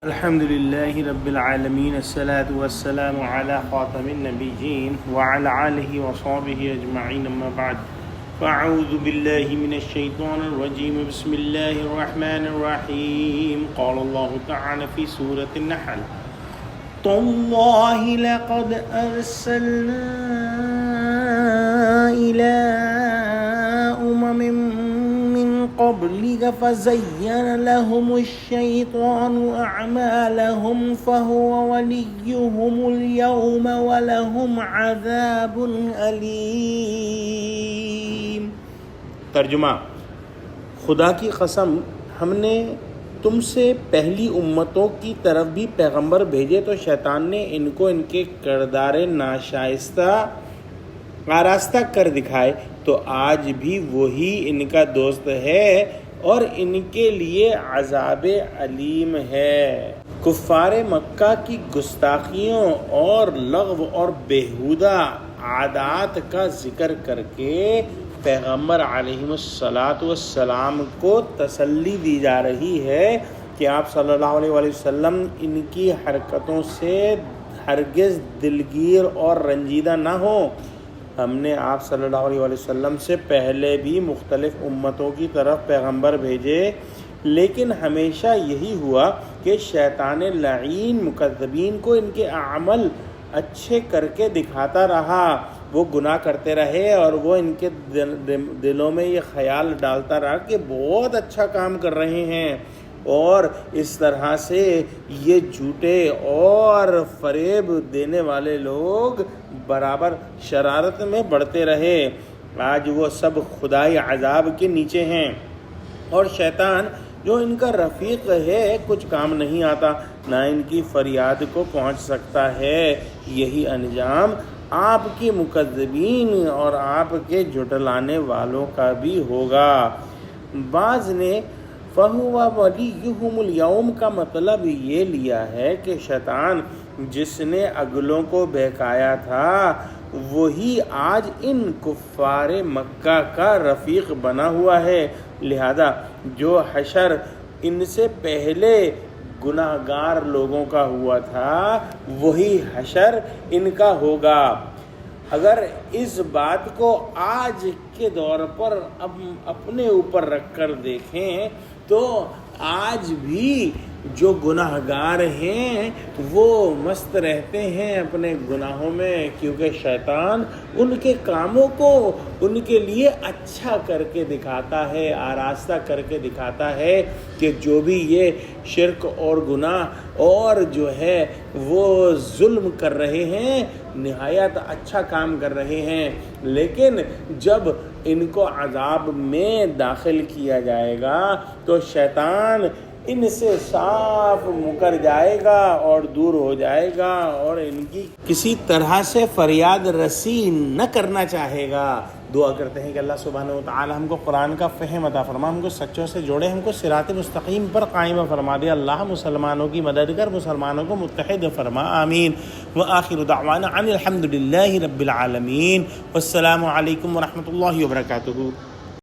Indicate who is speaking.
Speaker 1: الحمد لله رب العالمين الصلاة والسلام على خاتم النبيين وعلى آله وصحبه أجمعين أما بعد فأعوذ بالله من الشيطان الرجيم بسم الله الرحمن الرحيم قال الله تعالى في سورة النحل تالله لقد أرسلنا إلى من قبلك فزين لهم الشيطان أعمالهم فهو وليهم اليوم ولهم عذاب أليم۔
Speaker 2: ترجمہ: خدا کی قسم ہم نے تم سے پہلی امتوں کی طرف بھی پیغمبر بھیجے تو شیطان نے ان کو ان کے کردار ناشائستہ آراستہ کر دکھائے، تو آج بھی وہی ان کا دوست ہے اور ان کے لیے عذاب علیم ہے۔ کفار مکہ کی گستاخیوں اور لغو اور بیہودہ عادات کا ذکر کر کے پیغمبر علیہ السلام کو تسلی دی جا رہی ہے کہ آپ صلی اللہ علیہ وسلم ان کی حرکتوں سے ہرگز دلگیر اور رنجیدہ نہ ہوں۔ ہم نے آپ صلی اللہ علیہ وسلم سے پہلے بھی مختلف امتوں کی طرف پیغمبر بھیجے، لیکن ہمیشہ یہی ہوا کہ شیطان لعین مکذبین کو ان کے عمل اچھے کر کے دکھاتا رہا، وہ گناہ کرتے رہے اور وہ ان کے دلوں میں یہ خیال ڈالتا رہا کہ بہت اچھا کام کر رہے ہیں، اور اس طرح سے یہ جھوٹے اور فریب دینے والے لوگ برابر شرارت میں بڑھتے رہے۔ آج وہ سب خدائی عذاب کے نیچے ہیں، اور شیطان جو ان کا رفیق ہے کچھ کام نہیں آتا، نہ ان کی فریاد کو پہنچ سکتا ہے۔ یہی انجام آپ کی مکذبین اور آپ کے جھٹلانے والوں کا بھی ہوگا۔ بعض نے فَهُوَ وَلِيُّهُمُ الْيَوْمَ کا مطلب یہ لیا ہے کہ شیطان جس نے اگلوں کو بہکایا تھا وہی آج ان کفار مکہ کا رفیق بنا ہوا ہے، لہذا جو حشر ان سے پہلے گناہ گار لوگوں کا ہوا تھا وہی حشر ان کا ہوگا۔ اگر اس بات کو آج کے دور پر اپنے اوپر رکھ کر دیکھیں تو آج بھی جو گناہ گار ہیں وہ مست رہتے ہیں اپنے گناہوں میں، کیونکہ شیطان ان کے کاموں کو ان کے لیے اچھا کر کے دکھاتا ہے، آراستہ کر کے دکھاتا ہے کہ جو بھی یہ شرک اور گناہ اور جو ہے وہ ظلم کر رہے ہیں نہایت اچھا کام کر رہے ہیں، لیکن جب ان کو عذاب میں داخل کیا جائے گا تو شیطان ان سے صاف مکر جائے گا اور دور ہو جائے گا اور ان کی کسی طرح سے فریاد رسی نہ کرنا چاہے گا۔ دعا کرتے ہیں کہ اللہ سبحانہ و تعالی ہم کو قرآن کا فہم عطا فرما، ہم کو سچوں سے جوڑے، ہم کو صراط مستقیم پر قائم فرما دے۔ اللہ مسلمانوں کی مدد کر، مسلمانوں کو متحد فرما، آمین۔ وآخر دعوانا ان الحمد للہ رب العالمین، والسلام علیکم ورحمۃ اللہ وبرکاتہ۔